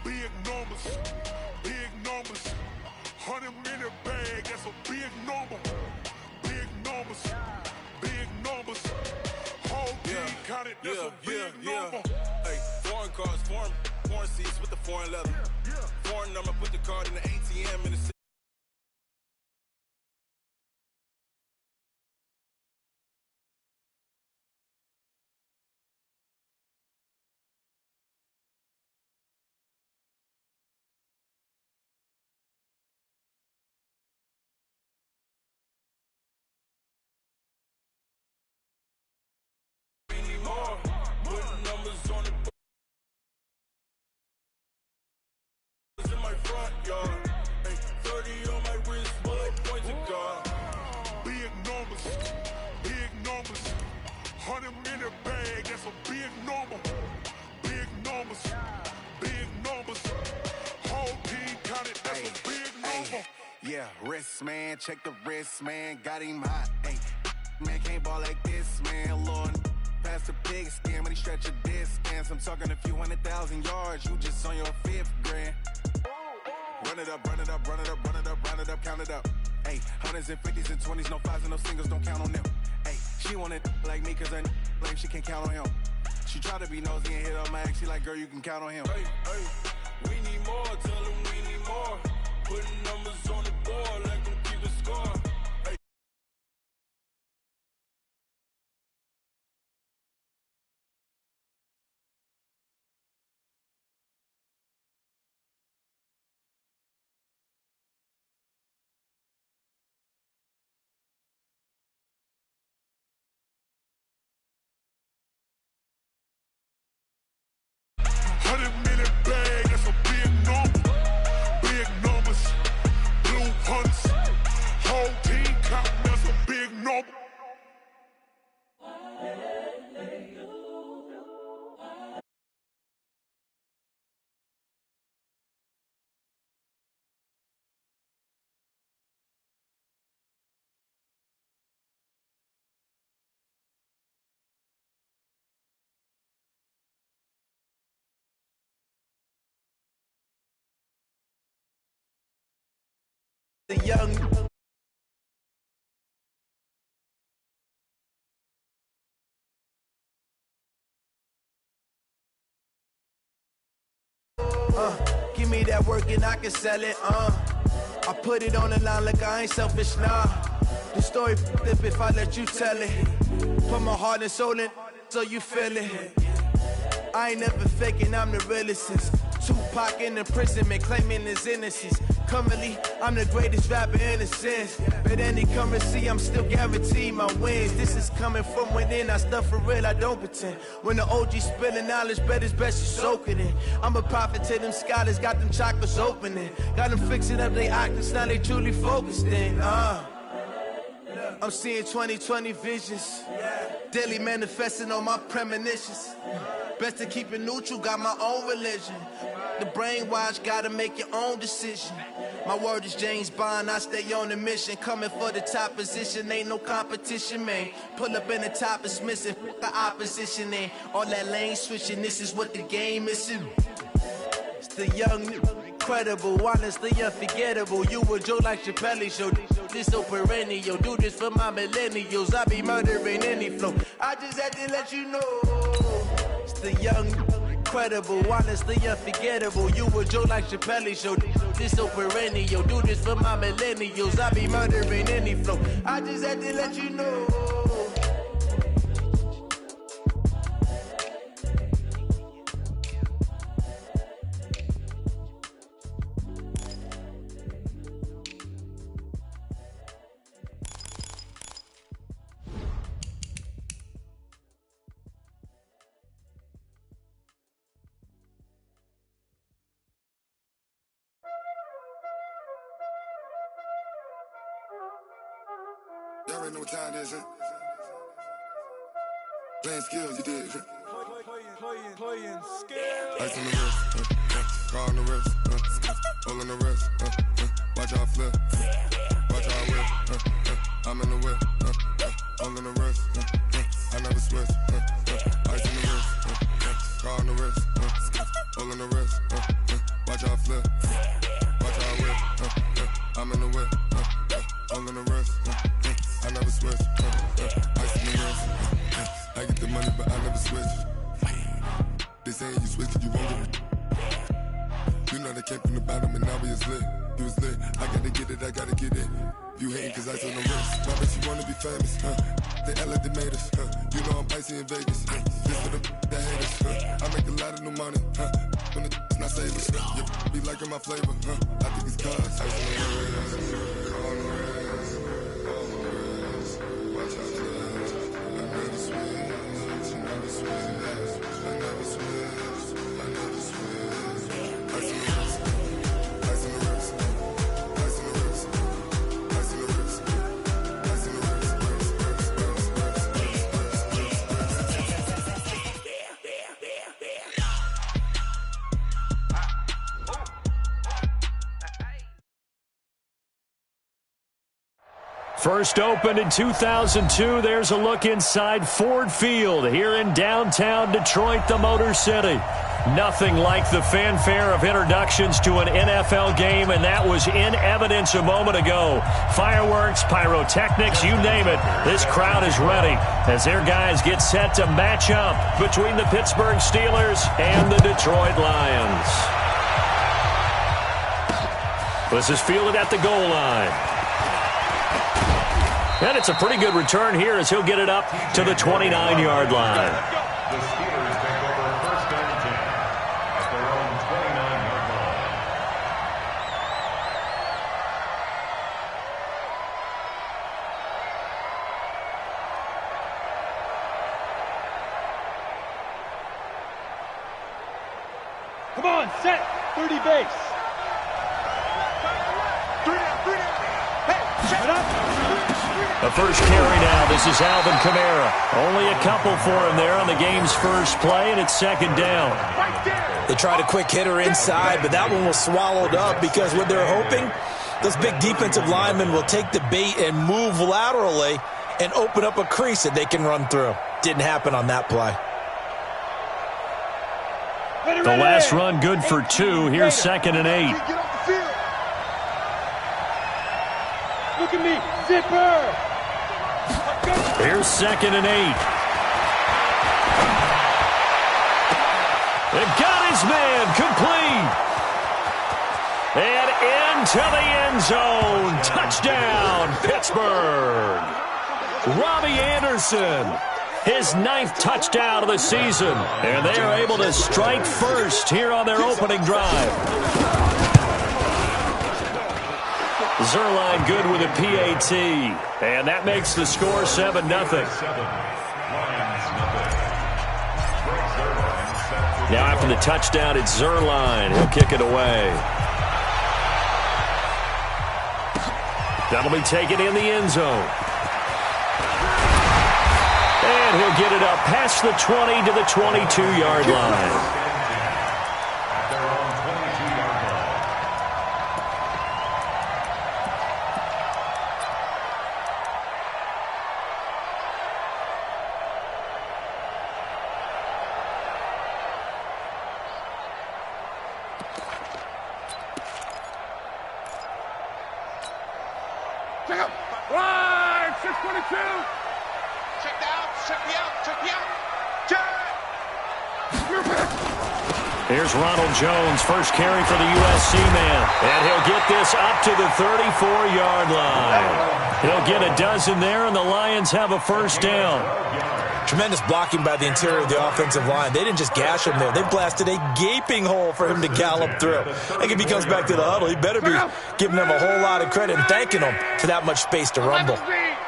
big numbers, big numbers. 100-minute bag, that's a big number. Big numbers, big numbers. Whole team counted, that's a big number. Hey, foreign cars, foreign seats with the foreign leather. Foreign number, put the card in the ATM in the city. Putting numbers on the in my front yard. Hey, 30 on my wrist, bullet points of God. Big numbers, big numbers. 100-minute bag, that's a big number. Big numbers, big numbers. Whole team counted, that's a big number. Yeah, wrist man, check the wrist man, got him hot. Hey, man can't ball like this, man. Lord, past the pig skin when he stretch a distance. I'm talking a few 100,000 yards, you just on your 5th grand. Run it up, run it up, run it up, run it up, run it up, count it up. Hey, 100s and 50s and 20s, no 5s and no singles, don't count on them. Hey, she want it like me, cause her blame, she can't count on him. She try to be nosy and hit up my ex, she like, girl, you can count on him. Hey, we need more, tell them we need more. Putting numbers on the board, let them keep the score. Hey. 100-minute bag, that's a big number. Big numbers, blue hunts. Whole team counting, that's a big number. The young give me that work and I can sell it, I put it on the line like I ain't selfish, nah. The story flip if I let you tell it. Put my heart and soul in so you feel it. I ain't never faking, I'm the realest since Tupac in imprisonment, claiming his innocence. Currently, I'm the greatest rapper in a sense. But any currency, I'm still guaranteed my wins. This is coming from within, I stuff for real, I don't pretend. When the OG spilling knowledge, bet it's best you soak it in. I'm a prophet to them scholars, got them chakras opening. Got them fixing up their octaves, now they truly focused in. I'm seeing 2020 visions. Daily manifesting on my premonitions. Best to keep it neutral, got my own religion. The brainwash, gotta make your own decision. My word is James Bond, I stay on the mission. Coming for the top position, ain't no competition, man. Pull up in the top, it's missing, the opposition, ain't all that lane switching, this is what the game is. It's the young, incredible, honestly unforgettable. You a Joe like Chappelle show, this so perennial. Do this for my millennials, I be murdering any flow. I just had to let you know. It's the young, incredible, honestly unforgettable. You a Joe like Chappelle show, this so perennial. Do this for my millennials, I be murdering any flow. I just had to let you know. Y'all already know what time it is, huh? Playing skills, you did. Playing skills. Ice on the wrist, car on the wrist, hole on the wrist, watch y'all flip, watch y'all whip, I'm in the whip, hole on the wrist, I never switch, ice on the wrist, car on the wrist, hole on the wrist, I never switch. They saying you switch, you won't get it. You know they came from the bottom and now we is lit. You was lit, I gotta get it, I gotta get it. You hating cause ice on the wrist. My bitch, you wanna be famous, They act like they made us, You know I'm icy in Vegas, This for the that hate us, I make a lot of new money, When it's not savers, You be liking my flavor, I think it's cause ice on the wrist, on the wrist, on the wrist. Watch out, cuz I never switch, I never switch, I never switch, I never switch. Ice on the wrist, ice on the wrist, ice on the wrist, ice on the wrist, ice on the wrist. First opened in 2002, there's a look inside Ford Field here in downtown Detroit, the Motor City. Nothing like the fanfare of introductions to an NFL game, and that was in evidence a moment ago. Fireworks, pyrotechnics, you name it. This crowd is ready as their guys get set to match up between the Pittsburgh Steelers and the Detroit Lions. This is fielded at the goal line. And it's a pretty good return here as he'll get it up to the 29-yard line. The Steelers take over first down and 10 at their own 29-yard line. Come on, set, 30 base. Hey, shut up. The first carry now. This is Alvin Kamara. Only a couple for him there on the game's first play, and it's second down. They tried a quick hitter inside, but that one was swallowed up because what they're hoping, those big defensive linemen will take the bait and move laterally and open up a crease that they can run through. Didn't happen on that play. The last run good for 2. Here's second and 8. Look at me, zipper. Here's second and 8. They got his man complete. And into the end zone. Touchdown, Pittsburgh. Robbie Anderson, his 9th touchdown of the season. And they are able to strike first here on their opening drive. Zuerlein good with a PAT, and that makes the score 7-0. Now after the touchdown, it's Zuerlein. He'll kick it away. That'll be taken in the end zone. And he'll get it up past the 20 to the 22-yard line. Line, 622. Check out, check me out, check me out. Here's Ronald Jones, first carry for the USC man. And he'll get this up to the 34-yard line. He'll get a dozen there, and the Lions have a first down. Tremendous blocking by the interior of the offensive line. They didn't just gash him there. They blasted a gaping hole for him to gallop through. I think if he comes back to the huddle, he better be giving them a whole lot of credit and thanking them for that much space to rumble.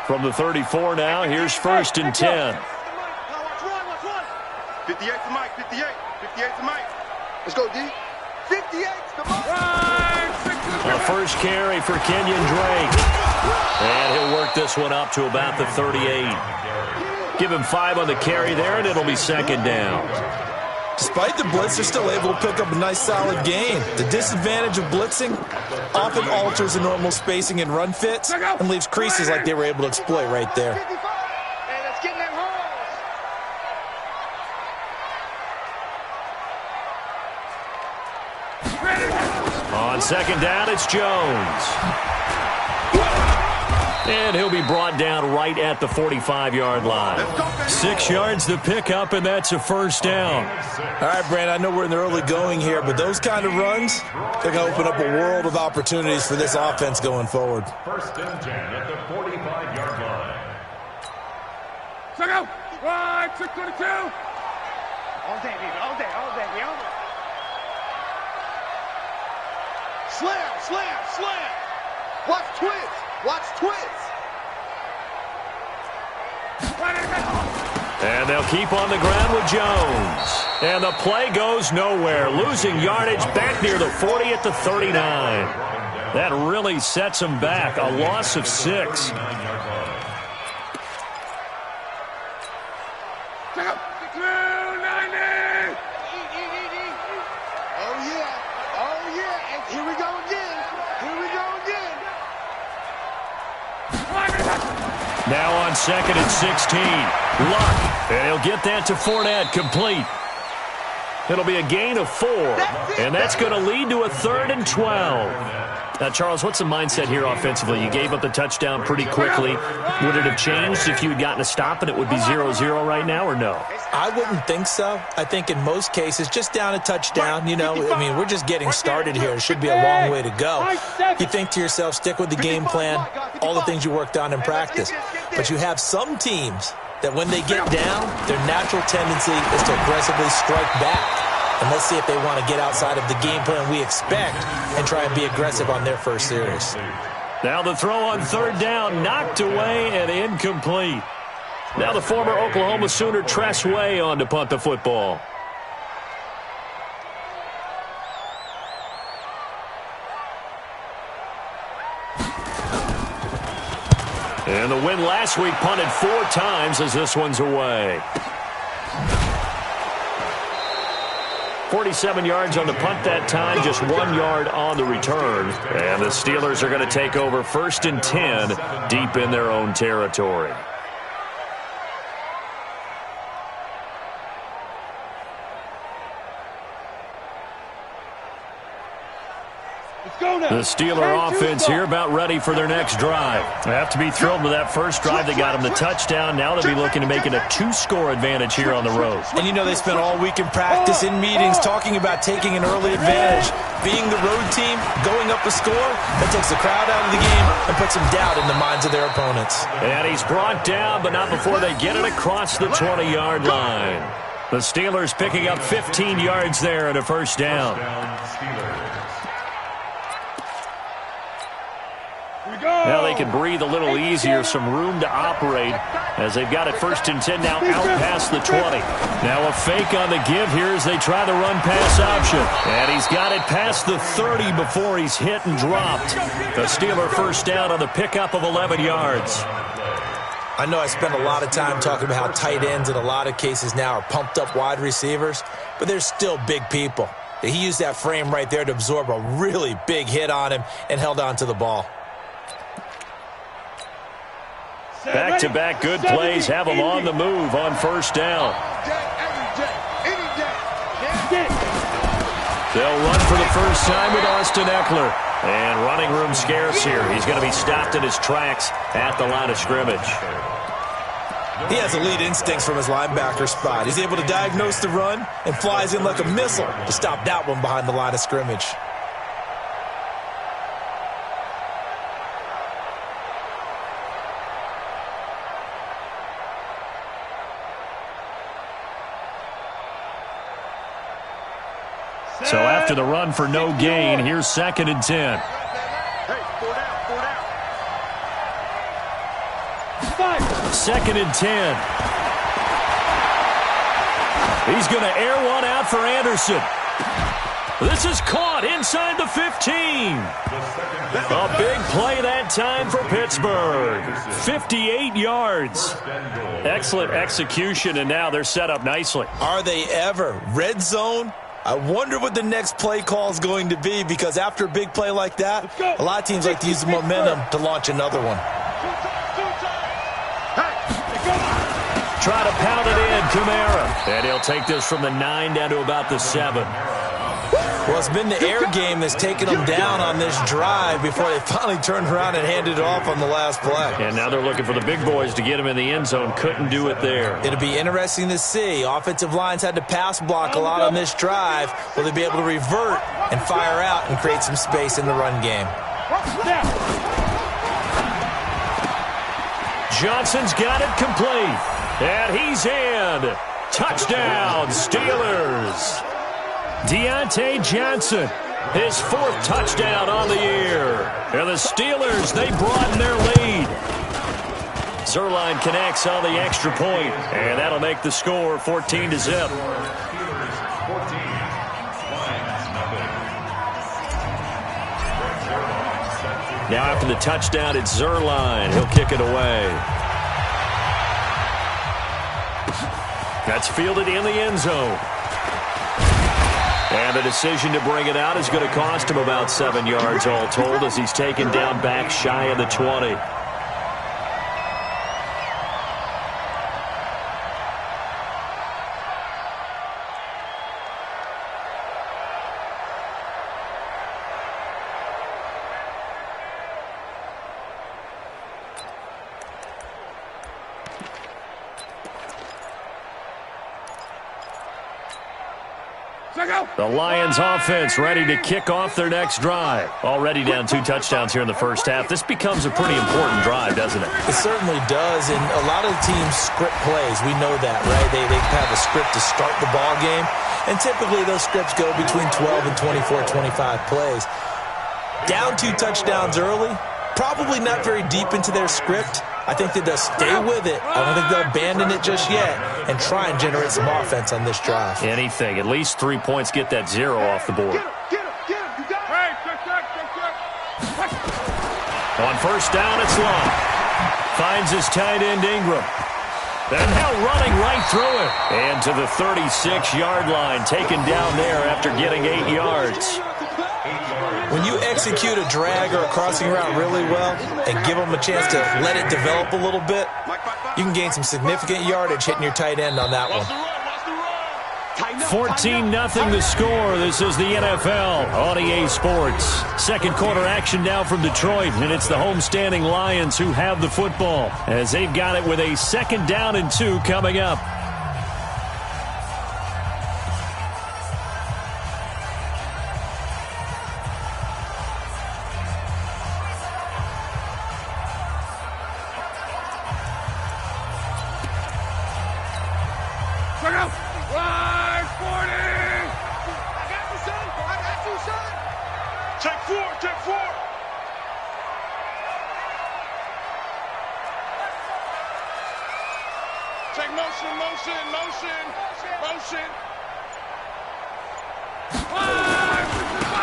From the 34 now, here's first and 10. 58 to Mike, 58. 58 to Mike. Let's go, D. 58 to Mike. A first carry for Kenyon Drake. And he'll work this one up to about the 38. Give him 5 on the carry there, and it'll be second down. Despite the blitz, they're still able to pick up a nice, solid gain. The disadvantage of blitzing often alters the normal spacing and run fits and leaves creases like they were able to exploit right there. On second down, it's Jones. And he'll be brought down right at the 45-yard line. 6 yards to pick up, and that's a first down. All right, Brandon, I know we're in the early going here, but those kind of runs, they're going to open up a world of opportunities for this offense going forward. First and 10 at the 45-yard line. Check out. Right, 622. All day, baby. All day. We on it. Slam. Watch twist. And they'll keep on the ground with Jones. And the play goes nowhere. Losing yardage back near the 40 at the 39. That really sets them back. A loss of 6. Now on 2nd and 16. Luck. And he'll get that to Fournette, complete. It'll be a gain of 4. And that's going to lead to a 3rd and 12. Now, Charles, what's the mindset here offensively? You gave up the touchdown pretty quickly. Would it have changed if you had gotten a stop and it would be 0-0 right now, or no? I wouldn't think so. I think in most cases, just down a touchdown, we're just getting started here. It should be a long way to go. You think to yourself, stick with the game plan, all the things you worked on in practice. But you have some teams that when they get down, their natural tendency is to aggressively strike back. And let's see if they want to get outside of the game plan we expect and try and be aggressive on their first series. Now the throw on 3rd down, knocked away and incomplete. Now the former Oklahoma Sooner Tress Way on to punt the football. And the win last week punted 4 times as this one's away. 47 yards on the punt that time, just 1 yard on the return. And the Steelers are going to take over 1st and 10 deep in their own territory. The Steeler offense here about ready for their next drive. They have to be thrilled with that first drive. They got them the touchdown. Now they'll be looking to make it a 2-score advantage here on the road. And they spent all week in practice, in meetings, talking about taking an early advantage. Being the road team, going up a score, that takes the crowd out of the game and puts some doubt in the minds of their opponents. And he's brought down, but not before they get it across the 20-yard line. The Steelers picking up 15 yards there and a first down. Now they can breathe a little easier, some room to operate as they've got it 1st and 10 now out past the 20. Now a fake on the give here as they try the run-pass option. And he's got it past the 30 before he's hit and dropped. The Steeler first down on the pickup of 11 yards. I know I spent a lot of time talking about how tight ends in a lot of cases now are pumped-up wide receivers, but they're still big people. He used that frame right there to absorb a really big hit on him and held on to the ball. Back-to-back good plays have them on the move on first down. They'll run for the first time with Austin Eckler. And running room scarce here. He's going to be stopped in his tracks at the line of scrimmage. He has elite instincts from his linebacker spot. He's able to diagnose the run and flies in like a missile to stop that one behind the line of scrimmage. So after the run for no gain, here's 2nd and 10. Second and 10. He's going to air one out for Anderson. This is caught inside the 15. A big play that time for Pittsburgh. 58 yards. Excellent execution, and now they're set up nicely. Are they ever? Red zone? I wonder what the next play call is going to be, because after a big play like that, a lot of teams like to use the momentum to launch another one. Try to pound it in, Kamara. And he'll take this from the 9 down to about the 7. Well, it's been the air game that's taken them down on this drive before they finally turned around and handed it off on the last play. And now they're looking for the big boys to get him in the end zone. Couldn't do it there. It'll be interesting to see. Offensive lines had to pass block a lot on this drive. Will they be able to revert and fire out and create some space in the run game? Johnson's got it complete. And he's in. Touchdown, Steelers. Deontay Johnson, his 4th touchdown on the year. And the Steelers, they broaden their lead. Zuerlein connects on the extra point, and that'll make the score 14-0. Now after the touchdown, it's Zuerlein. He'll kick it away. That's fielded in the end zone. And the decision to bring it out is going to cost him about 7 yards all told as he's taken down back shy of the 20. The Lions offense ready to kick off their next drive. Already down 2 touchdowns here in the first half. This becomes a pretty important drive, doesn't it? It certainly does, and a lot of teams script plays. We know that, right? They have a script to start the ball game, and typically those scripts go between 12 and 24, 25 plays. Down 2 touchdowns early, probably not very deep into their script. I think that they'll stay with it. I don't think they'll abandon it just yet and try and generate some offense on this drive. Anything. At least 3 points. Get that 0 off the board. On first down, it's Long. Finds his tight end, Ingram. And now running right through it. And to the 36-yard line. Taken down there after getting 8 yards. When you execute a drag or a crossing route really well and give them a chance to let it develop a little bit, you can gain some significant yardage hitting your tight end on that one. 14-0 the score. This is the NFL on EA Sports. Second quarter action now from Detroit, and it's the homestanding Lions who have the football as they've got it with a 2nd down and 2 coming up.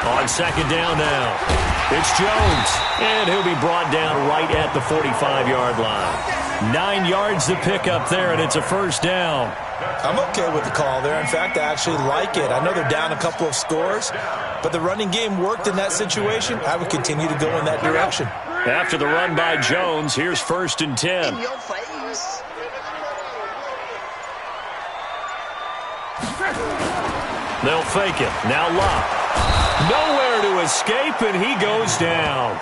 On 2nd down now, it's Jones, and he'll be brought down right at the 45-yard line. 9 yards to pick up there, and it's a 1st down. I'm okay with the call there. In fact, I actually like it. I know they're down a couple of scores, but the running game worked in that situation. I would continue to go in that direction. After the run by Jones, here's 1st and 10. They'll fake it. Now Locke. Nowhere to escape, and he goes down.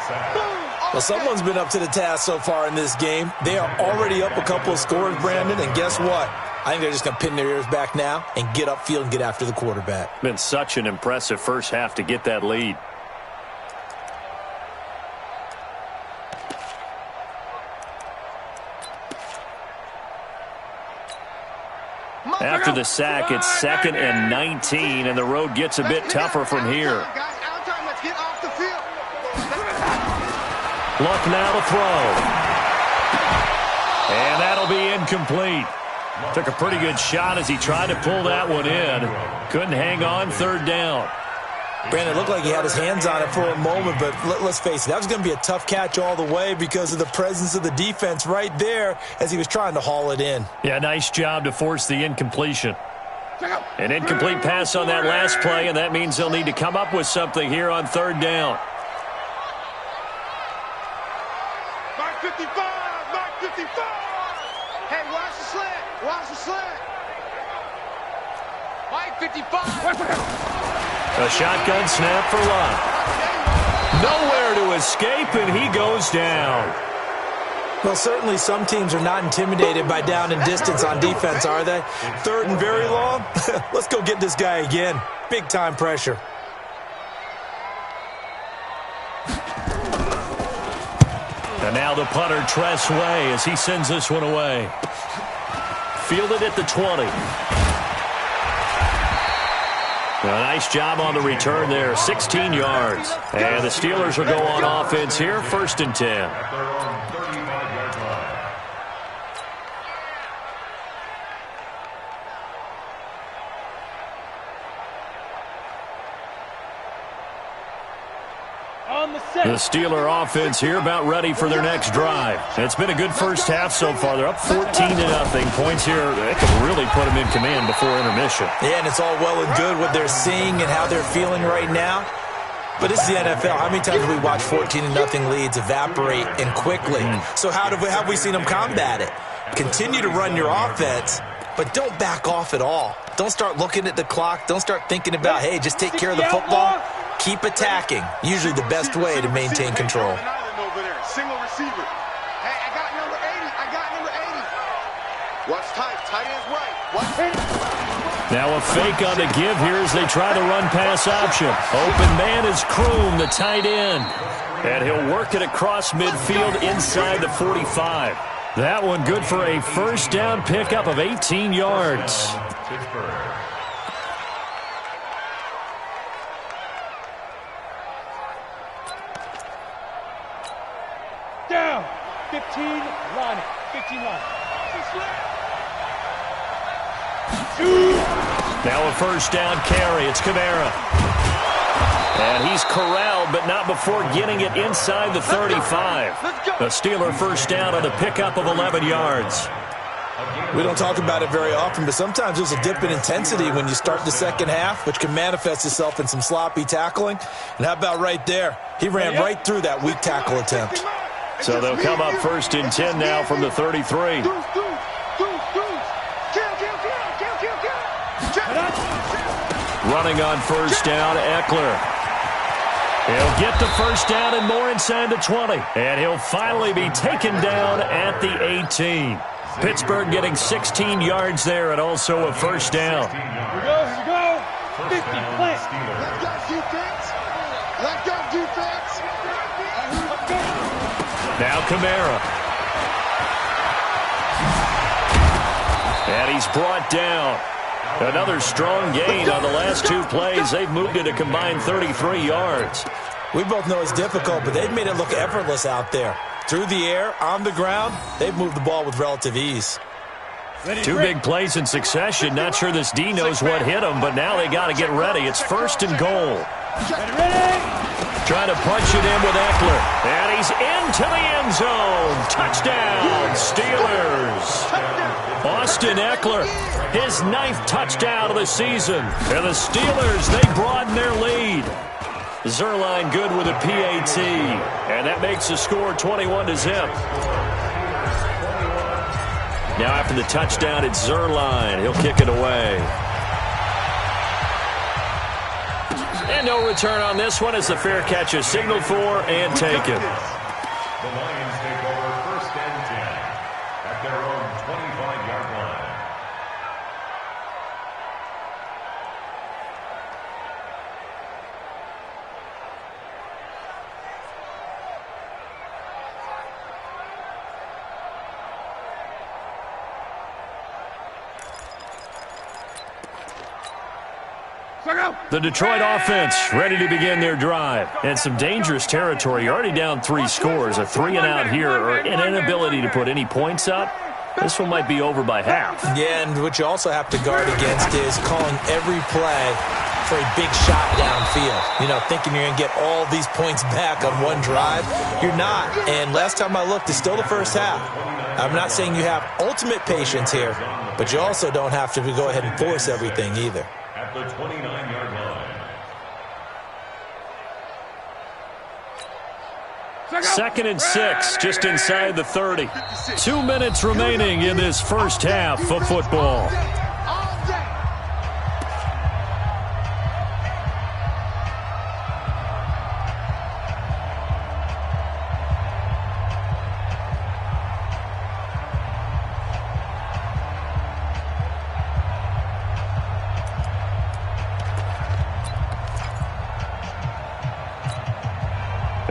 Well, someone's been up to the task so far in this game. They are already up a couple of scores, Brandon, and guess what? I think they're just going to pin their ears back now and get upfield and get after the quarterback. Been such an impressive first half to get that lead. After the sack, it's 2nd and 19, and the road gets a bit tougher from here. Luck now to throw. And that'll be incomplete. Took a pretty good shot as he tried to pull that one in. Couldn't hang on 3rd down. Brandon, it looked like he had his hands on it for a moment, but let's face it, that was going to be a tough catch all the way because of the presence of the defense right there as he was trying to haul it in. Yeah, nice job to force the incompletion. An incomplete pass on that last play, and that means they'll need to come up with something here on 3rd down. Mark 55! Mark 55! Hey, watch the slant! Watch the slant! Mike 55! A shotgun snap for Love. Nowhere to escape, and he goes down. Well, certainly some teams are not intimidated by down and distance on defense, are they? Third and very long? Let's go get this guy again. Big-time pressure. And now the punter, Tress Way, as he sends this one away. Fielded at the 20. A nice job on the return there, 16 yards. And the Steelers will go on offense here, 1st and 10. The Steeler offense here about ready for their next drive. It's been a good first half so far. They're up 14-0. Points here, they can really put them in command before intermission. Yeah, and it's all well and good what they're seeing and how they're feeling right now. But it's the NFL. How many times have we watched 14-0 leads evaporate and quickly? So how have we seen them combat it? Continue to run your offense, but don't back off at all. Don't start looking at the clock. Don't start thinking about, hey, just take care of the football. Keep attacking. Usually the best way to maintain control. Single receiver. Hey, I got number 80. Watch tight. Tight end's right. Watch. Now a fake on the give here as they try to run pass option. Open man is Kroom, the tight end. And he'll work it across midfield inside the 45. That one good for a first down pickup of 18 yards. Down. 15 line. 15 line. Now a first down carry. It's Kamara. And he's corralled, but not before getting it inside the 35. A Steeler first down on the pickup of 11 yards. We don't talk about it very often, but sometimes there's a dip in intensity when you start the second half, which can manifest itself in some sloppy tackling. And how about right there? He ran right through that weak tackle attempt. So they'll come up 1st and 10 now from the 33. Running on first down, Eckler. He'll get the first down and more inside the 20. And he'll finally be taken down at the 18. Pittsburgh getting 16 yards there and also a first down. Here we go. 50, plant. Let's go defense. Let's go defense. Now Kamara. And he's brought down. Another strong gain on the last two plays. They've moved it a combined 33 yards. We both know it's difficult, but they've made it look effortless out there. Through the air, on the ground, they've moved the ball with relative ease. Two big plays in succession. Not sure this D knows what hit him, but now they got to get ready. It's 1st and goal. Trying to punch it in with Eckler. And he's into the end zone. Touchdown, Steelers. Austin Eckler, his 9th touchdown of the season. And the Steelers, they broaden their lead. Zuerlein good with a PAT. And that makes the score 21-0. Now after the touchdown, it's Zuerlein. He'll kick it away. And no return on this one as the fair catch is signaled for and taken. The Lions take over 1st and 10 at their own 25-yard line. The Detroit offense ready to begin their drive. And some dangerous territory. You're already down 3 scores. A 3-and-out here or an inability to put any points up. This one might be over by half. Yeah, and what you also have to guard against is calling every play for a big shot downfield. You know, thinking you're going to get all these points back on one drive. You're not. And last time I looked, it's still the first half. I'm not saying you have ultimate patience here, but you also don't have to go ahead and force everything either. At the 29-yard line. 2nd and 6, just inside the 30. 2 minutes remaining in this first half of football.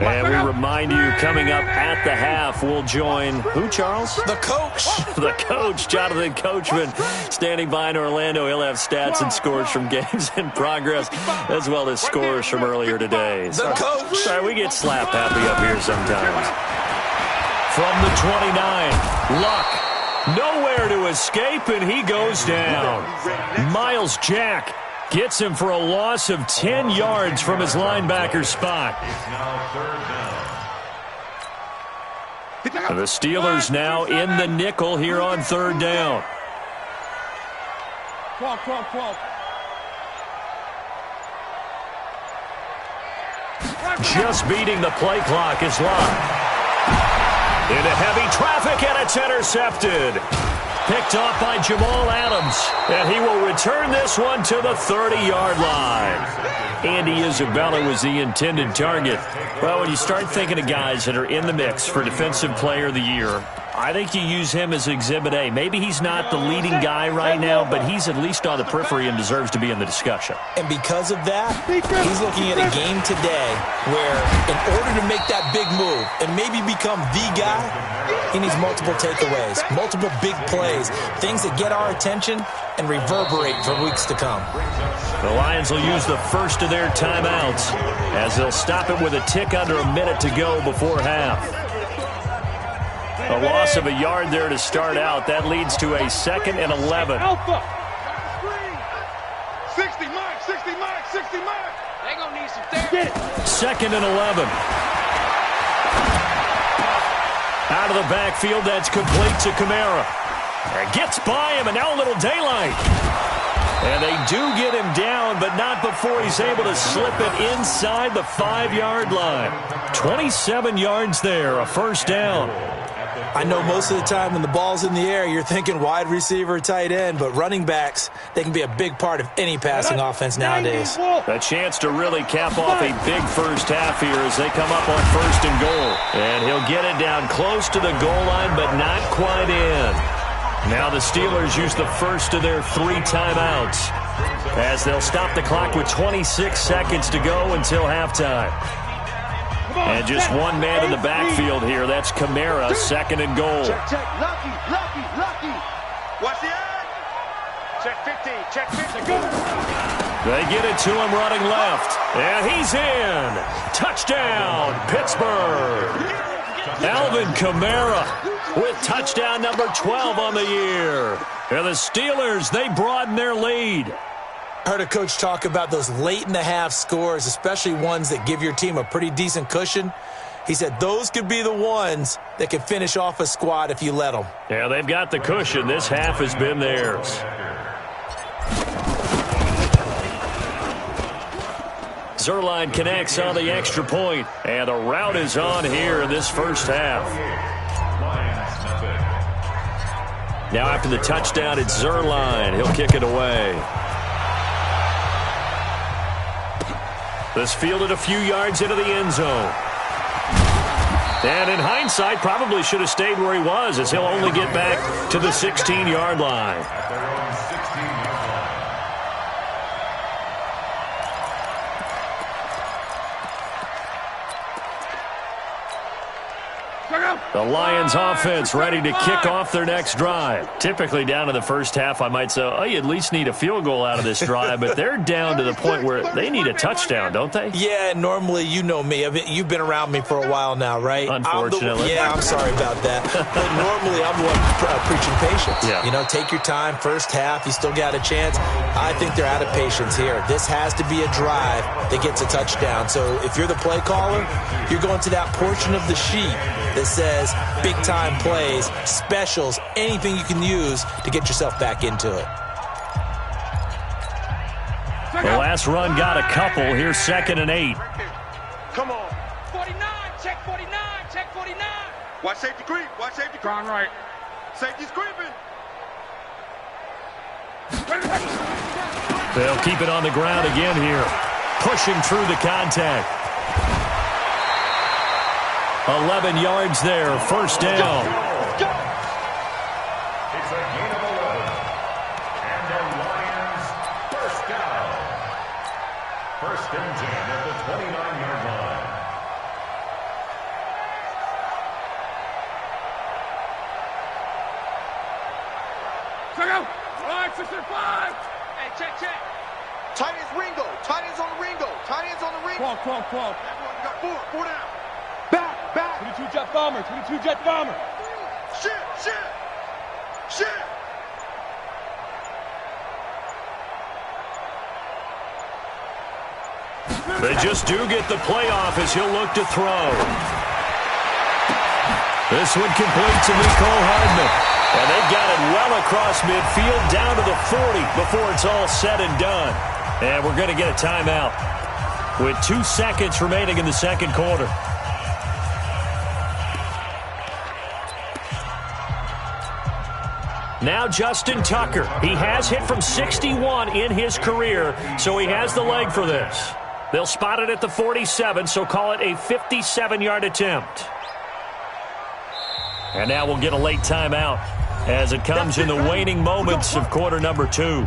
And we remind you, coming up at the half, we'll join who, Charles? The coach. The coach, Jonathan Coachman, standing by in Orlando. He'll have stats and scores from games in progress, as well as scores from earlier today. The coach. Sorry, we get slap happy up here sometimes. From the 29, Luck, nowhere to escape, and he goes down. Miles Jack gets him for a loss of 10 yards from his linebacker spot. The Steelers now in the nickel here on third down. 12. Just beating the play clock is Luck. Into heavy traffic, and it's intercepted. Picked off by Jamal Adams, and he will return this one to the 30-yard line. Andy Isabella was the intended target. Well, when you start thinking of guys that are in the mix for Defensive Player of the Year, I think you use him as Exhibit A. Maybe he's not the leading guy right now, but he's at least on the periphery and deserves to be in the discussion. And because of that, he's looking at a game today where in order to make that big move and maybe become the guy, he needs multiple takeaways, multiple big plays, things that get our attention and reverberate for weeks to come. The Lions will use the first of their timeouts as they'll stop it with a tick under a minute to go before half. A loss of a yard there to start out. That leads to a 2nd and 11. Alpha. 60 mark. They're going to need some therapy. 2nd and 11. Out of the backfield, that's complete to Kamara. Gets by him, and now a little daylight. And they do get him down, but not before he's able to slip it inside the 5-yard line. 27 yards there, a first down. I know most of the time when the ball's in the air, you're thinking wide receiver, tight end, but running backs, they can be a big part of any passing offense nowadays. A chance to really cap off a big first half here as they come up on 1st and goal. And he'll get it down close to the goal line, but not quite in. Now the Steelers use the first of their 3 timeouts as they'll stop the clock with 26 seconds to go until halftime. And just one man in the backfield here. That's Kamara, 2nd and goal. Check. Lucky. What's the ad? Check 50. Go. They get it to him running left. And he's in. Touchdown, Pittsburgh. Alvin Kamara with touchdown number 12 on the year. And the Steelers, they broaden their lead. Heard a coach talk about those late-in-the-half scores, especially ones that give your team a pretty decent cushion. He said those could be the ones that could finish off a squad if you let them. Yeah, they've got the cushion. This half has been theirs. Zuerlein connects on the extra point, and the route is on here in this first half. Now after the touchdown, it's Zuerlein. He'll kick it away. This fielded a few yards into the end zone. And in hindsight, probably should have stayed where he was, as he'll only get back to the 16-yard line. The Lions offense ready to kick off their next drive. Typically down in the first half, I might say, oh, you at least need a field goal out of this drive, but they're down to the point where they need a touchdown, don't they? Yeah, normally, you know me. You've been around me for a while now, right? Unfortunately. I'm sorry about that. But normally, I'm the one preaching patience. Yeah. You know, take your time, first half, you still got a chance. I think they're out of patience here. This has to be a drive that gets a touchdown. So if you're the play caller, you're going to that portion of the sheet that says big-time plays, specials, anything you can use to get yourself back into it. The last run got a couple. Here's 2nd and 8. Come on. 49, check 49. Watch safety creep. Gone right. Safety's creeping. They'll keep it on the ground again here. Pushing through the contact. 11 yards there, first down. It's a gain of 11. And the Lions first down. 1st and 10 at the 29-yard line. 6-5. Hey, check. Tight ends Ringo. Tight ends on the Ringo. Tight ends on the Ringo. 12. You got four down. Back. 22 jet bomber. Shit. They just do get the playoff as he'll look to throw. This one complete to Mecole Hardman. And they got it well across midfield down to the 40 before it's all said and done. And we're going to get a timeout with 2 seconds remaining in the second quarter. Now Justin Tucker. He has hit from 61 in his career, so he has the leg for this. They'll spot it at the 47, so call it a 57-yard attempt. And now we'll get a late timeout as it comes in the waning moments of quarter number 2.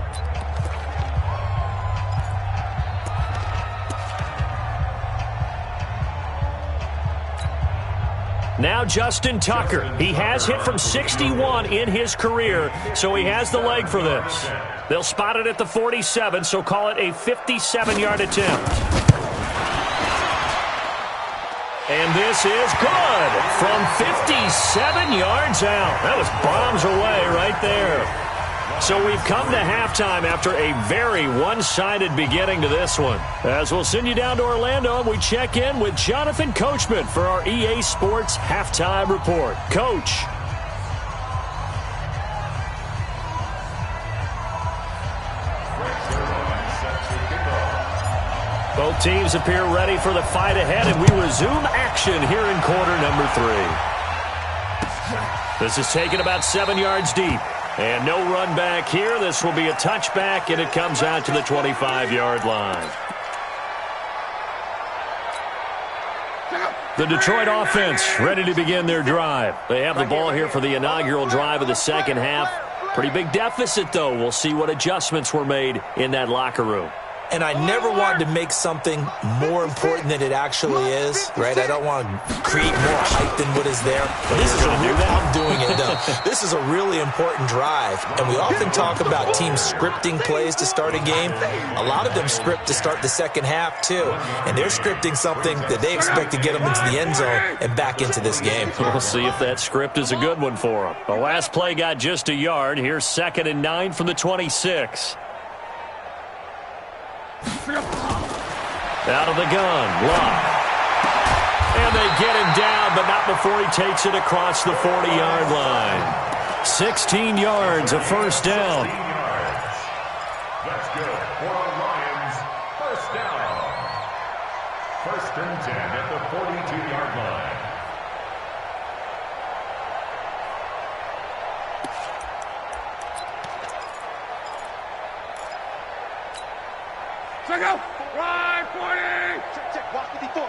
Now Justin Tucker. He has hit from 61 in his career, so he has the leg for this. They'll spot it at the 47, so call it a 57-yard attempt. And this is good from 57 yards out. That was bombs away right there. So we've come to halftime after a very one-sided beginning to this one. As we'll send you down to Orlando, and we check in with Jonathan Coachman for our EA Sports Halftime Report. Coach. Both teams appear ready for the fight ahead, and we resume action here in quarter number 3. This is taken about 7 yards deep. And no run back here. This will be a touchback, and it comes out to the 25-yard line. The Detroit offense ready to begin their drive. They have the ball here for the inaugural drive of the second half. Pretty big deficit, though. We'll see what adjustments were made in that locker room. And I never wanted to make something more important than it actually is, right? I don't want to create more hype than what is there. This is I'm doing it, though. This is a really important drive, and we often talk about teams scripting plays to start a game. A lot of them script to start the second half, too, and they're scripting something that they expect to get them into the end zone and back into this game. We'll see if that script is a good one for them. The last play got just a yard. Here's 2nd and 9 from the 26. Out of the gun, Love. And they get him down, but not before he takes it across the 40-yard line. 16 yards, a first down. That's good for the Lions. First down. 1st and 10 at the 42-yard line. Check out. Right, 40. Check. Watch 54.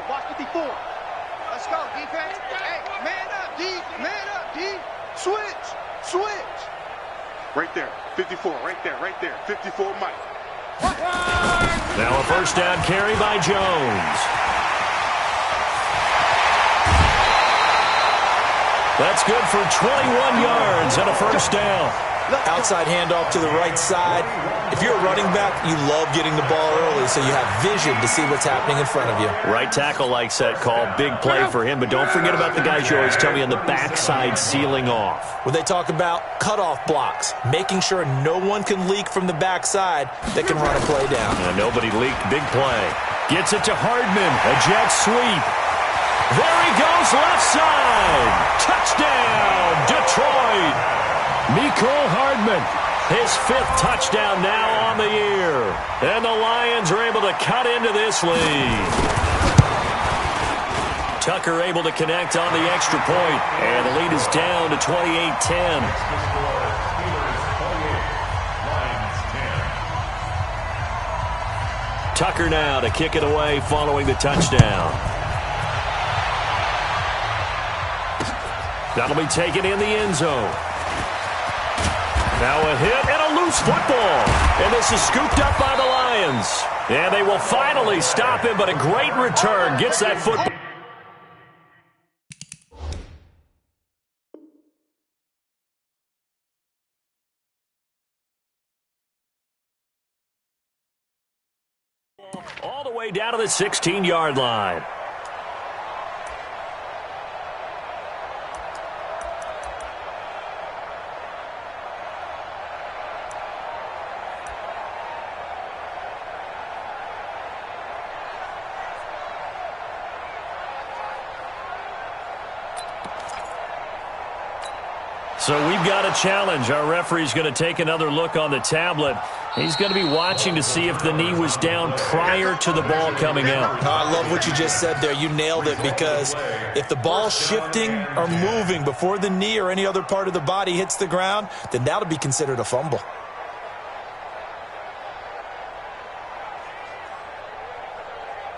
Let's go, defense. Hey, man up, D. Switch. Right there. 54. Right there. 54, Mike. Now a first down carry by Jones. That's good for 21 yards and a first down. Outside handoff to the right side. If you're a running back, you love getting the ball early so you have vision to see what's happening in front of you. Right tackle likes that call. Big play for him, but don't forget about the guys you always tell me on the backside sealing off. When they talk about cutoff blocks, making sure no one can leak from the backside that can run a play down. And nobody leaked. Big play. Gets it to Hardman. A jet sweep. There he goes, left side. Touchdown, Detroit. Mecole Hardman, his 5th touchdown now on the year. And the Lions are able to cut into this lead. Tucker able to connect on the extra point, and the lead is down to 28-10. Tucker now to kick it away following the touchdown. That'll be taken in the end zone. Now a hit and a loose football. And this is scooped up by the Lions. And they will finally stop him, but a great return gets that football. All the way down to the 16-yard line. So we've got a challenge. Our referee's going to take another look on the tablet. He's going to be watching to see if the knee was down prior to the ball coming out. I love what you just said there. You nailed it, because if the ball's shifting or moving before the knee or any other part of the body hits the ground, then that'll be considered a fumble.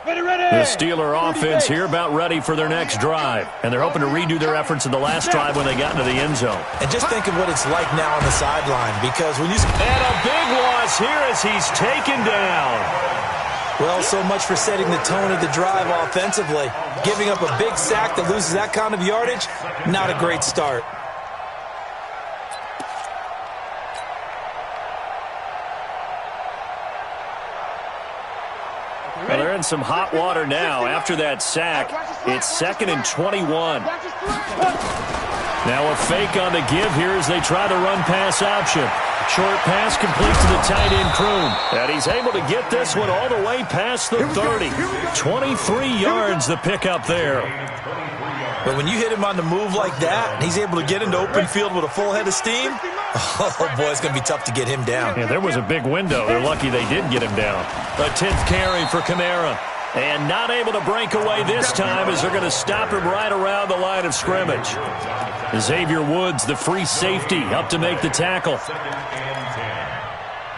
The Steeler offense here about ready for their next drive. And they're hoping to redo their efforts in the last drive when they got into the end zone. And just think of what it's like now on the sideline, because when you... And a big loss here as he's taken down. Well, so much for setting the tone of the drive offensively. Giving up a big sack that loses that kind of yardage, not a great start. Well, they're in some hot water now. After that sack, it's 2nd and 21. Now a fake on the give here as they try the run-pass option. Short pass complete to the tight end Kroon. And he's able to get this one all the way past the 30. 23 yards the pickup there. But when you hit him on the move like that, and he's able to get into open field with a full head of steam, oh, boy, it's going to be tough to get him down. Yeah, there was a big window. They're lucky they did get him down. A 10th carry for Kamara. And not able to break away this time as they're going to stop him right around the line of scrimmage. Xavier Woods, the free safety, up to make the tackle. 2nd and 10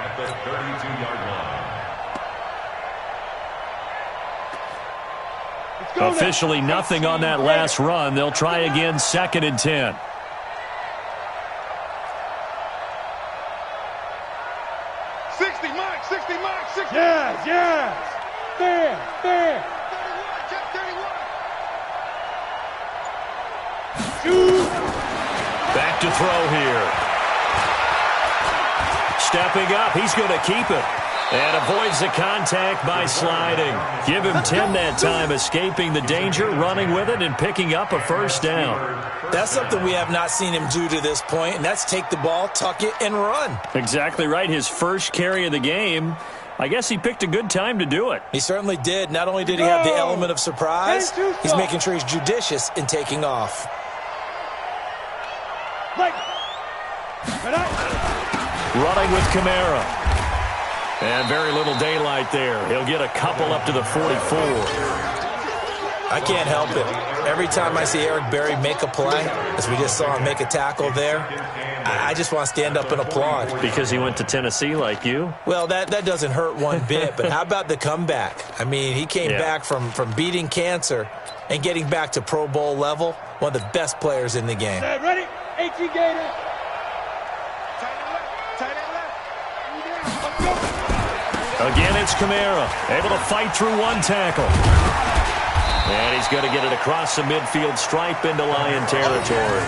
at the 32-yard line. Officially nothing on that last run. They'll try again 2nd and 10. Yes, yes. There. Back to throw here. Stepping up, he's going to keep it. And avoids the contact by sliding. Give him 10 that time, escaping the danger, running with it, and picking up a first down. That's something we have not seen him do to this point, and that's take the ball, tuck it, and run. Exactly right. His first carry of the game. I guess he picked a good time to do it. He certainly did. Not only did he have the element of surprise, he's making sure he's judicious in taking off. Running with Kamara. And very little daylight there. He'll get a couple up to the 44. I can't help it. Every time I see Eric Berry make a play, as we just saw him make a tackle there, I just want to stand up and applaud. Because he went to Tennessee like you? Well, that doesn't hurt one bit, but how about the comeback? I mean, he came back from beating cancer and getting back to Pro Bowl level, one of the best players in the game. Ready? 18 Gator. Again, it's Kamara, able to fight through one tackle. And he's going to get it across the midfield stripe into Lion territory.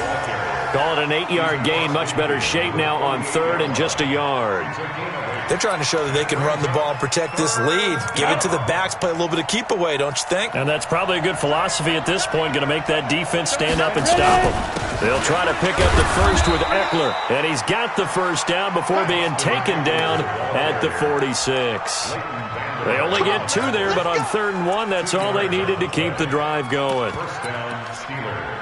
Call it an 8-yard gain, much better shape now on 3rd and just a yard. They're trying to show that they can run the ball and protect this lead. Give it to the backs, play a little bit of keep away, don't you think? And that's probably a good philosophy at this point, going to make that defense stand up and stop them. They'll try to pick up the first with Eckler, and he's got the first down before being taken down at the 46. They only get 2 there, but on 3rd and 1, that's all they needed to keep the drive going. First down, Steelers.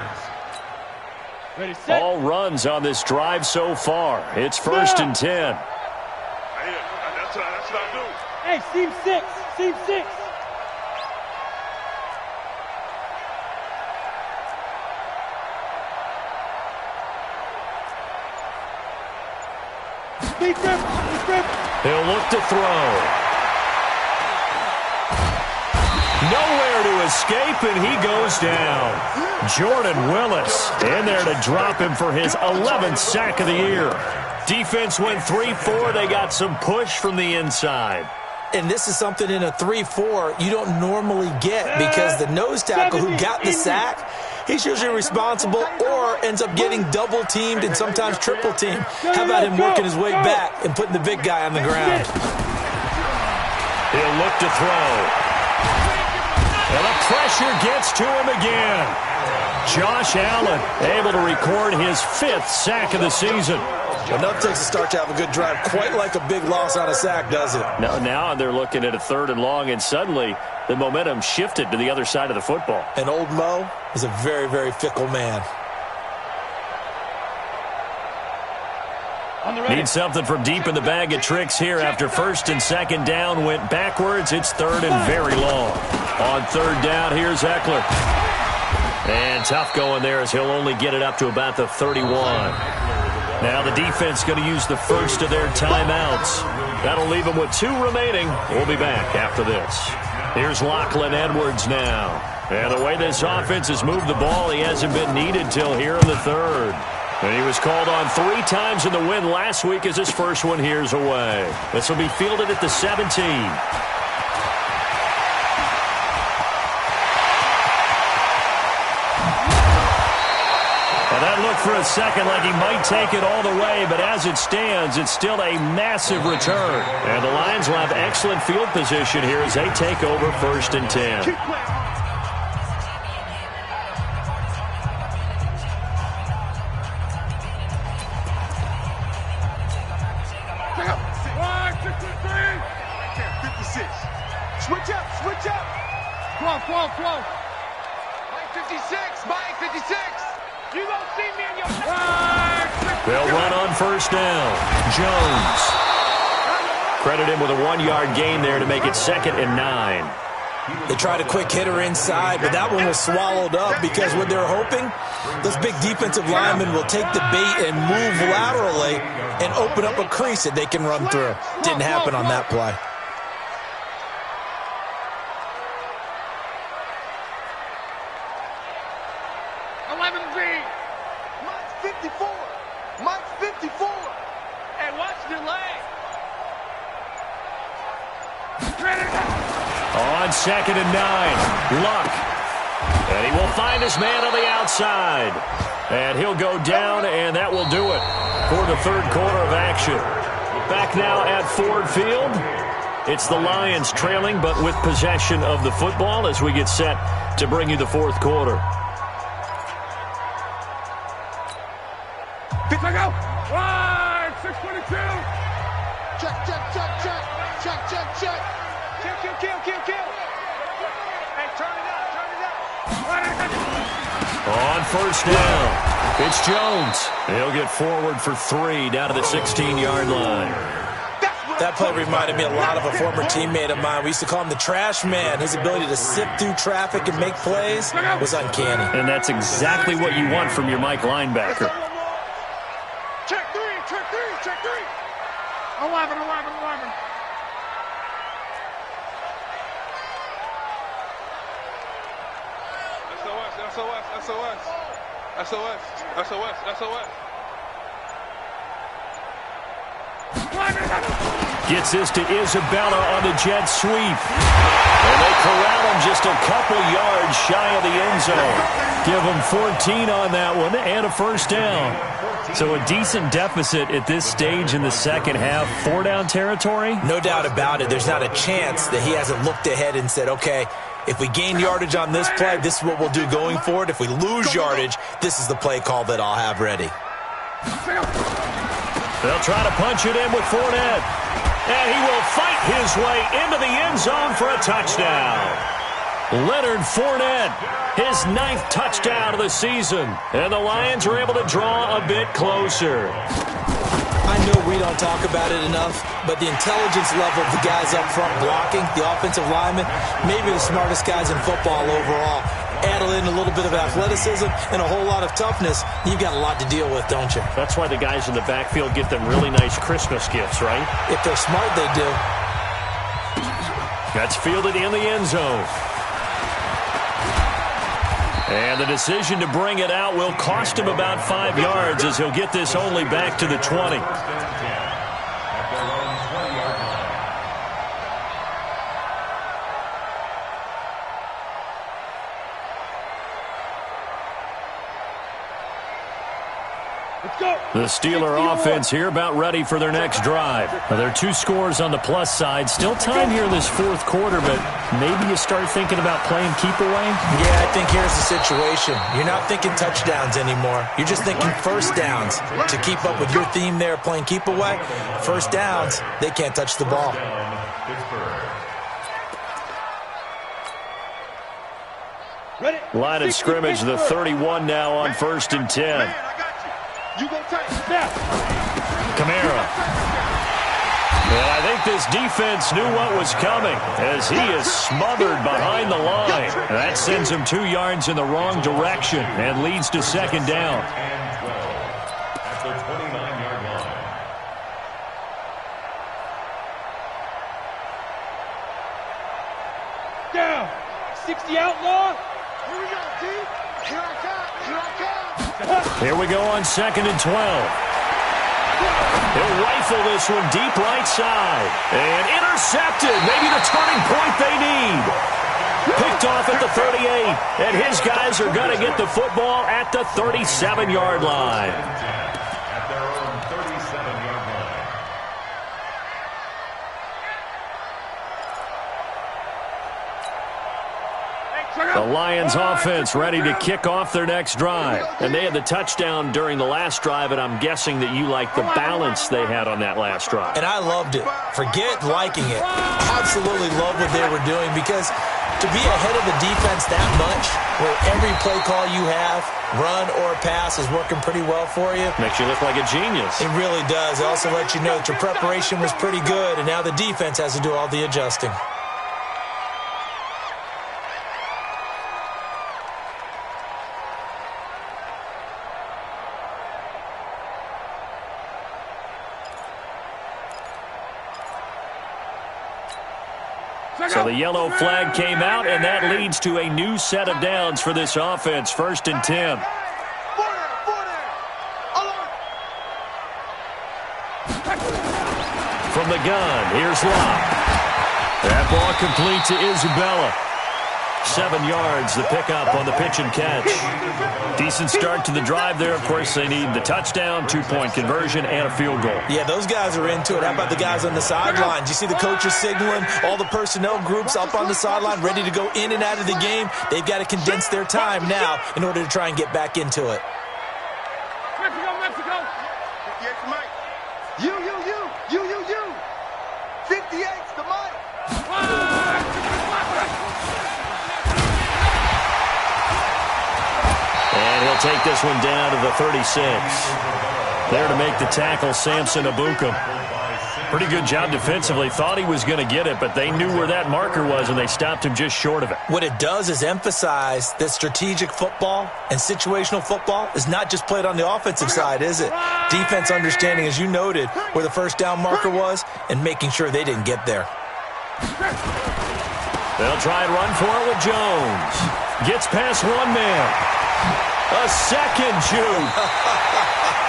All runs on this drive so far. It's 1st and 10. That's what I do. Hey, seam 6. Seam 6. He'll look to throw. Nowhere to escape, and he goes down. Jordan Willis in there to drop him for his 11th sack of the year. Defense went 3-4. They got some push from the inside. And this is something in a 3-4 you don't normally get, because the nose tackle who got the sack, he's usually responsible or ends up getting double-teamed and sometimes triple-teamed. How about him working his way back and putting the big guy on the ground? He'll look to throw. And the pressure gets to him again. Josh Allen able to record his 5th sack of the season. Enough takes a start to have a good drive. Quite like a big loss on a sack, does it? Now they're looking at a 3rd and long, and suddenly the momentum shifted to the other side of the football. And old Mo is a very, very fickle man. Need something from deep in the bag of tricks here after 1st and 2nd down went backwards. It's 3rd and very long. On 3rd down, here's Eckler. And tough going there as he'll only get it up to about the 31. Now the defense going to use the first of their timeouts. That'll leave them with 2 remaining. We'll be back after this. Here's Lachlan Edwards now. And the way this offense has moved the ball, he hasn't been needed till here in the 3rd. And he was called on 3 times in the win last week as his first one here's away. This will be fielded at the 17. And that looked for a second like he might take it all the way, but as it stands, it's still a massive return. And the Lions will have excellent field position here as they take over 1st and 10. Switch up. Flow. Mike 56, Mike 56. You don't see me in your... They'll run on 1st down. Jones. Credit him with a 1-yard gain there to make it 2nd and 9. They tried a quick hitter inside, but that one was swallowed up because what they're hoping, those big defensive linemen will take the bait and move laterally and open up a crease that they can run through. Didn't happen on that play. Mike's 54. Hey, watch the leg. On 2nd and 9, Luck. And he will find his man on the outside. And he'll go down, and that will do it for the 3rd quarter of action. Back now at Ford Field. It's the Lions trailing, but with possession of the football as we get set to bring you the 4th quarter. Check out. Line 622. Check. Kill. Hey, turn it up. On 1st down, it's Jones. He'll get forward for 3 down to the 16-yard line. That play reminded me a lot of a former teammate of mine. We used to call him the trash man. His ability to sift through traffic and make plays was uncanny. And that's exactly what you want from your Mike linebacker. Check three. 11. SOS. Gets this to Isabella on the jet sweep. And they corral him just a couple yards shy of the end zone. Give him 14 on that one and a 1st down. So a decent deficit at this stage in the 2nd half. 4-down territory? No doubt about it. There's not a chance that he hasn't looked ahead and said, okay, if we gain yardage on this play, this is what we'll do going forward. If we lose yardage, this is the play call that I'll have ready. They'll try to punch it in with Fournette. And he will fight his way into the end zone for a touchdown. Leonard Fournette, his 9th touchdown of the season. And the Lions are able to draw a bit closer. I know we don't talk about it enough, but the intelligence level of the guys up front blocking, the offensive linemen, maybe the smartest guys in football overall. Add in a little bit of athleticism and a whole lot of toughness, you've got a lot to deal with, don't you? That's why the guys in the backfield get them really nice Christmas gifts, right? If they're smart, they do. That's fielded in the end zone. And the decision to bring it out will cost him about 5 yards as he'll get this only back to the 20. The Steeler offense here about ready for their next drive. Now, there are 2 scores on the plus side. Still time here in this 4th quarter, but maybe you start thinking about playing keep away? Yeah, I think here's the situation. You're not thinking touchdowns anymore. You're just thinking first downs. To keep up with your theme there, playing keep away, first downs, they can't touch the ball. Line of scrimmage, the 31 now on 1st and 10. Kamara. And I think this defense knew what was coming as he is smothered behind the line. That sends him 2 yards in the wrong direction and leads to 2nd down. At the 29-yard line. Down. 60 outlaw. Here we go, T. Here I come. Here I come. Here we go on 2nd and 12. He'll rifle this one deep right side. And intercepted. Maybe the turning point they need. Picked off at the 38. And his guys are going to get the football at the 37-yard line. At their own 37-yard line. The Lions offense ready to kick off their next drive. And they had the touchdown during the last drive, and I'm guessing that you like the balance they had on that last drive. And I loved it. Forget liking it. Absolutely love what they were doing, because to be ahead of the defense that much, where every play call you have, run or pass, is working pretty well for you. Makes you look like a genius. It really does. It also lets you know that your preparation was pretty good, and now the defense has to do all the adjusting. So the yellow flag came out, and that leads to a new set of downs for this offense. 1st and 10. From the gun, here's Locke. That ball complete to Isabella. 7 yards, the pickup on the pitch and catch. Decent start to the drive there. Of course, they need the touchdown, 2-point conversion, and a field goal. Yeah, those guys are into it. How about the guys on the sideline? You see the coaches signaling, all the personnel groups up on the sideline ready to go in and out of the game. They've got to condense their time now in order to try and get back into it. Mexico. 58's the mic. You. 58's the mic. And he'll take this one down to the 36. There to make the tackle, Samson Abuka. Pretty good job defensively. Thought he was going to get it, but they knew where that marker was, and they stopped him just short of it. What it does is emphasize that strategic football and situational football is not just played on the offensive side, is it? Defense understanding, as you noted, where the first down marker was and making sure they didn't get there. They'll try and run for it with Jones. Gets past one man. A second juke.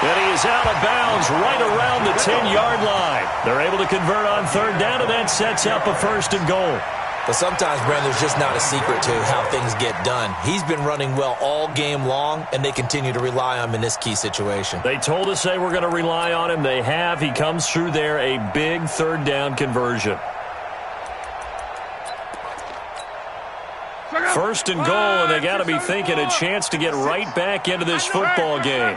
And he is out of bounds right around the 10-yard line. They're able to convert on 3rd down, and that sets up a 1st and goal. But sometimes, Brandon, there's just not a secret to how things get done. He's been running well all game long, and they continue to rely on him in this key situation. They told us they were going to rely on him. They have. He comes through there, a big 3rd down conversion. 1st and goal, and they got to be thinking a chance to get right back into this football game.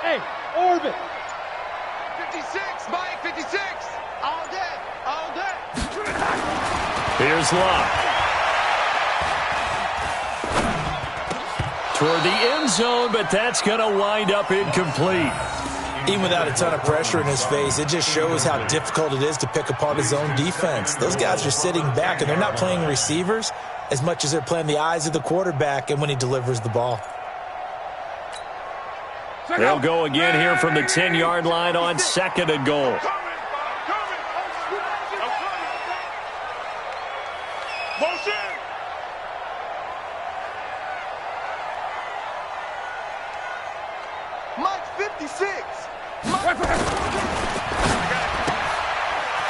Hey, Orbit. 56, Mike, 56. All day. Here's Locke. Toward the end zone, but that's going to wind up incomplete. Even without a ton of pressure in his face, it just shows how difficult it is to pick apart his own defense. Those guys are sitting back, and they're not playing receivers as much as they're playing the eyes of the quarterback and when he delivers the ball. They'll go again here from the 10-yard line on 2nd and goal. Mike, 56.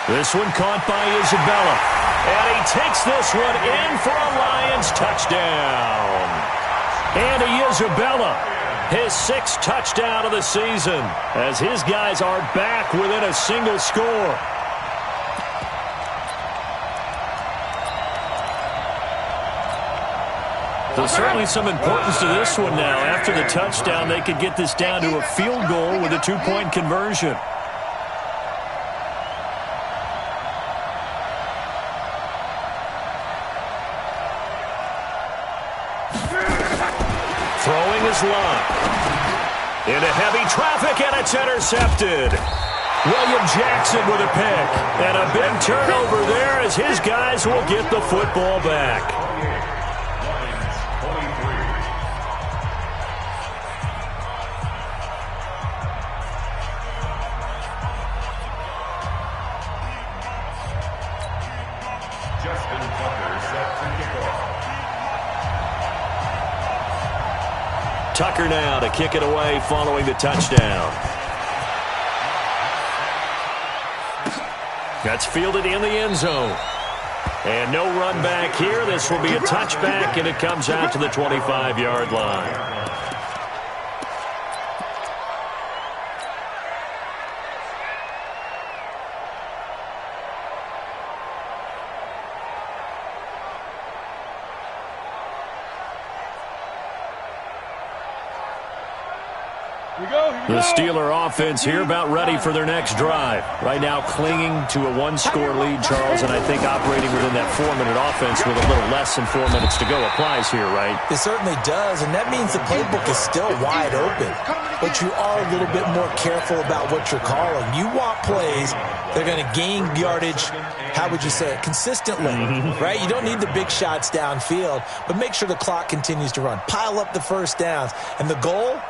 This one caught by Isabella. And he takes this one in for a Lions touchdown. Andy Isabella, his 6th touchdown of the season, as his guys are back within a single score. There's certainly some importance to this one now. After the touchdown, they could get this down to a field goal with a 2-point conversion. Throwing his line. Into heavy traffic, and it's intercepted. William Jackson with a pick. And a big turnover there as his guys will get the football back. Tucker now to kick it away following the touchdown. That's fielded in the end zone. And no run back here. This will be a touchback, and it comes out to the 25-yard line. The Steeler offense here about ready for their next drive. Right now clinging to a 1-score lead, Charles, and I think operating within that 4-minute offense with a little less than 4 minutes to go applies here, right? It certainly does, and that means the playbook is still wide open. But you are a little bit more careful about what you're calling. You want plays that are going to gain yardage, how would you say it, consistently, right? You don't need the big shots downfield, but make sure the clock continues to run. Pile up the first downs, and the goal,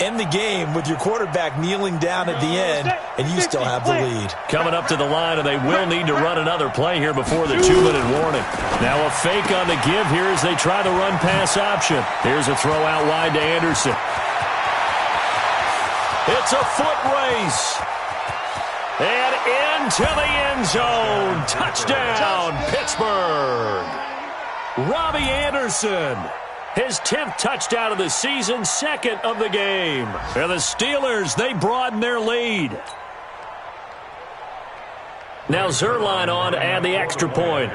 end the game with your quarterback kneeling down at the end, and you still have the lead. Coming up to the line, and they will need to run another play here before the 2-minute warning. Now a fake on the give here as they try the run-pass option. Here's a throw out wide to Anderson. It's a foot race. And into the end zone. Touchdown, Pittsburgh. Robbie Anderson. His 10th touchdown of the season, 2nd of the game. And the Steelers, they broaden their lead. Now Zuerlein on to add the extra point.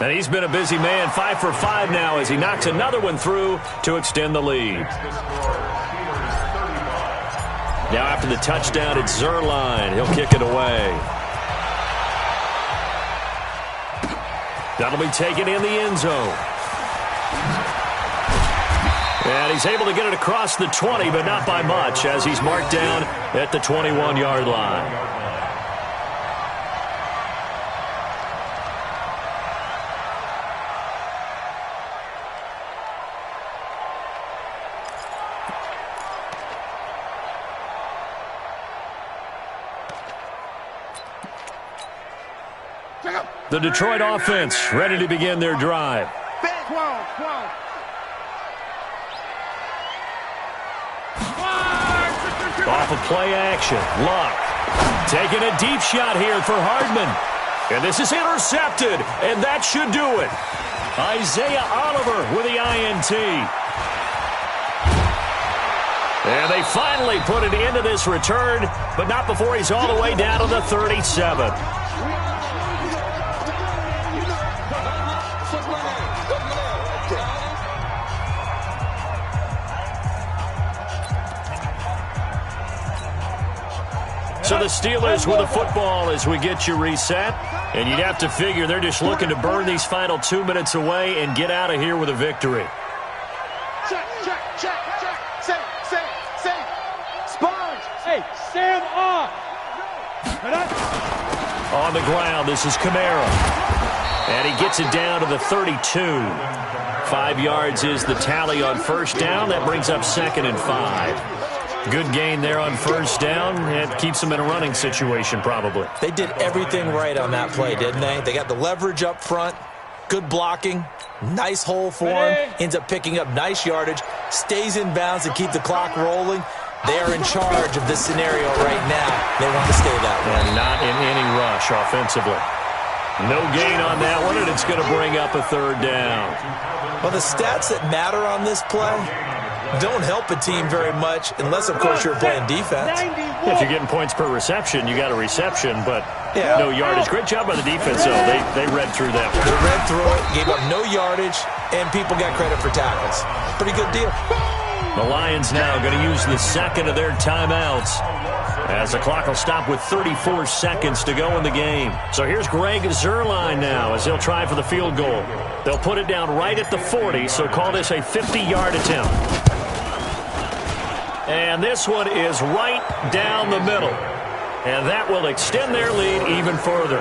And he's been a busy man, 5 for 5 now as he knocks another one through to extend the lead. Now after the touchdown, it's Zuerlein. He'll kick it away. That'll be taken in the end zone. And he's able to get it across the 20, but not by much, as he's marked down at the 21-yard line. The Detroit offense ready to begin their drive. Off of play action. Luck taking a deep shot here for Hardman. And this is intercepted, and that should do it. Isaiah Oliver with the INT. And they finally put it into this return, but not before he's all the way down to the 37. So the Steelers with the football as we get you reset. And you'd have to figure they're just looking to burn these final 2 minutes away and get out of here with a victory. Check. Safe. Sponge. Hey, Sam off. On the ground, this is Kamara. And he gets it down to the 32. 5 yards is the tally on first down. That brings up 2nd and 5. Good gain there on first down. It keeps them in a running situation, probably. They did everything right on that play, didn't they? They got the leverage up front, good blocking, Nice hole for him. Ends up picking up nice yardage. Stays in bounds to keep the clock rolling. They are in charge of this scenario right now. They want to stay that way. And not in any rush offensively. No gain on that one, and it's going to bring up a third down. Well, the stats that matter on this play don't help a team very much unless, of course, you're playing defense. If you're getting points per reception, you got a reception, but no yardage. Great job by the defense, though. They read through that one. They read through it, gave up no yardage, and people got credit for tackles. Pretty good deal. The Lions now going to use the second of their timeouts as the clock will stop with 34 seconds to go in the game. So here's Greg Zuerlein now as he'll try for the field goal. They'll put it down right at the 40, so call this a 50-yard attempt. And this one is right down the middle. And that will extend their lead even further.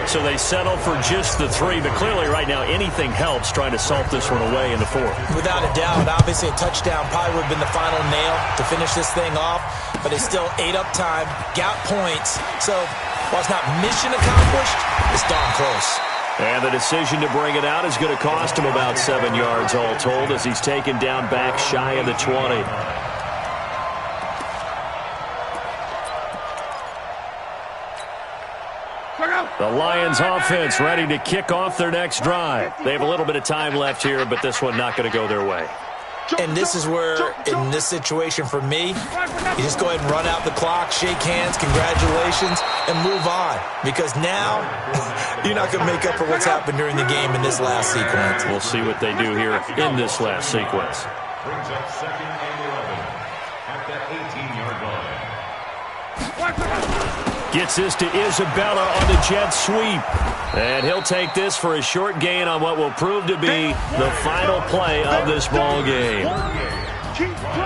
So they settle for just the 3, but clearly right now anything helps trying to salt this one away in the 4th. Without a doubt, obviously a touchdown probably would have been the final nail to finish this thing off, but they still ate up time, got points. So while it's not mission accomplished, it's darn close. And the decision to bring it out is going to cost him about 7 yards all told as he's taken down back shy of the 20. The Lions offense ready to kick off their next drive. They have a little bit of time left here, but this one not going to go their way. And this is where, in this situation for me, you just go ahead and run out the clock, shake hands, congratulations, and move on. Because now, you're not going to make up for what's happened during the game in this last sequence. We'll see what they do here in this last sequence. Brings up 2nd and 11 at the 18-yard line. Gets this to Isabella on the jet sweep. And he'll take this for a short gain on what will prove to be the final play of this ball game.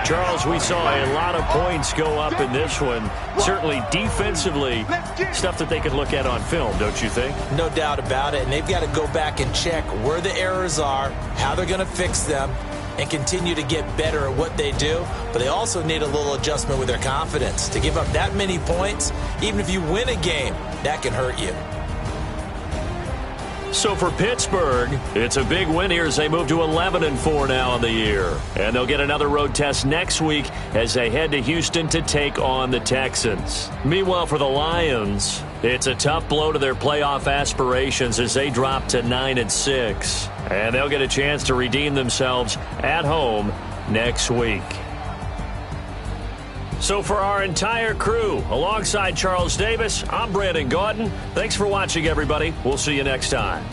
Charles, we saw a lot of points go up in this one. Certainly defensively, stuff that they could look at on film, don't you think? No doubt about it. And they've got to go back and check where the errors are, how they're going to fix them, and continue to get better at what they do. But they also need a little adjustment with their confidence. To give up that many points, even if you win a game, that can hurt you. So for Pittsburgh, it's a big win here as they move to 11-4 now in the year. And they'll get another road test next week as they head to Houston to take on the Texans. Meanwhile, for the Lions, it's a tough blow to their playoff aspirations as they drop to 9-6. And they'll get a chance to redeem themselves at home next week. So for our entire crew, alongside Charles Davis, I'm Brandon Gaudin. Thanks for watching, everybody. We'll see you next time.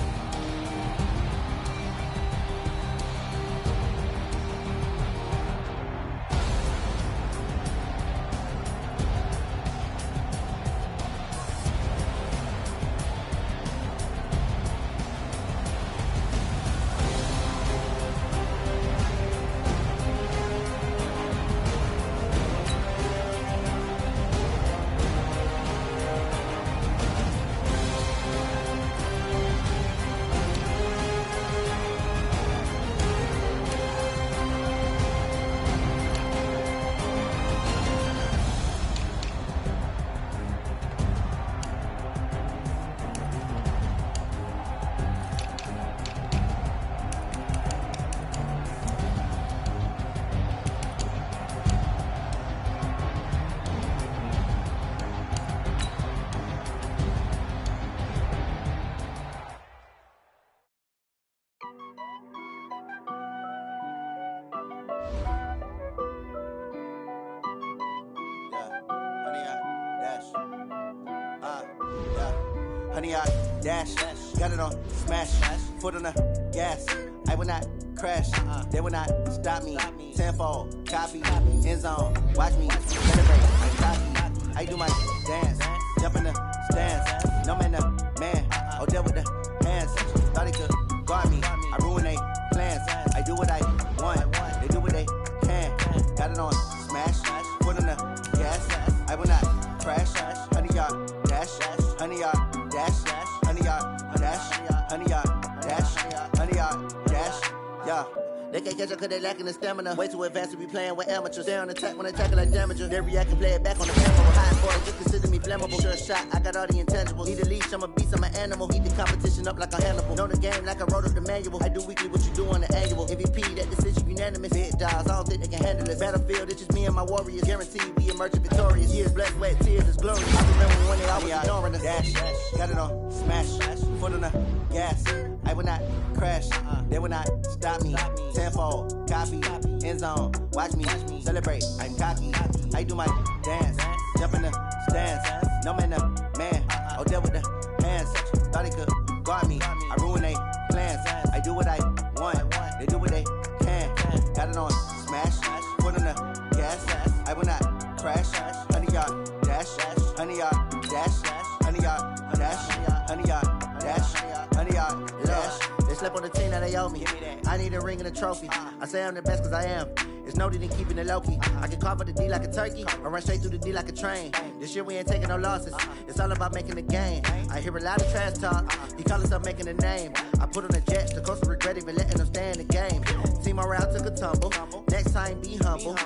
Honey, I dash, got it on smash, foot on the gas. I will not crash, they will not stop me. Tenfold, copy, end zone, watch me celebrate. I cocky, I do my dance, jump in the stands. No man, the man, oh deal with the hands. Thought they could guard me, I ruin they plans. I do what I want, they do what they can. Got it on smash, foot on the gas. I will not crash, honey, y'all dash, honey, y'all. They can't catch up cause they lacking the stamina. Way too advanced to be playing with amateurs. Stay on attack when they tackle like damager. They react and play it back on the camera. Hot boy, just consider me flammable. Sure shot, I got all the intangibles. Need a leash, I'm a beast, I'm an animal. Heat the competition up like a Hannibal. Know the game like I wrote up the manual. I do weekly what you do on the annual. MVP, that decision unanimous. Big dogs, I don't think they can handle it. Battlefield, it's just me and my warriors. Guaranteed we emerging victorious. Years, blood, sweat, tears, it's glorious. I remember when they always ignoring us. Dash, got it on, smash, foot on the gas. I will not crash, they will not stop me. Tenfold, copy, end zone, watch me celebrate. I'm cocky, I do my dance, jump in the stands. No man, man, oh, deal with the hands. Thought he could guard me, I ruin they plans. I do what I want, they do what they can. Got it on, smash, foot on the gas. I will not crash, 100-yard dash, 100-yard dash, 100-yard dash, 100-yard dash, 100-yard dash. They slept on the team that they owe me. I need a ring and a trophy. I say I'm the best cause I am. It's noted in keeping it low-key. I can carve up the D like a turkey or run straight through the D like a train. This year we ain't taking no losses. It's all about making the game. I hear a lot of trash talk. He call us up making a name. I put on the Jets. The coach will regret even letting them stay in the game. Team around took a tumble. Next time be humble.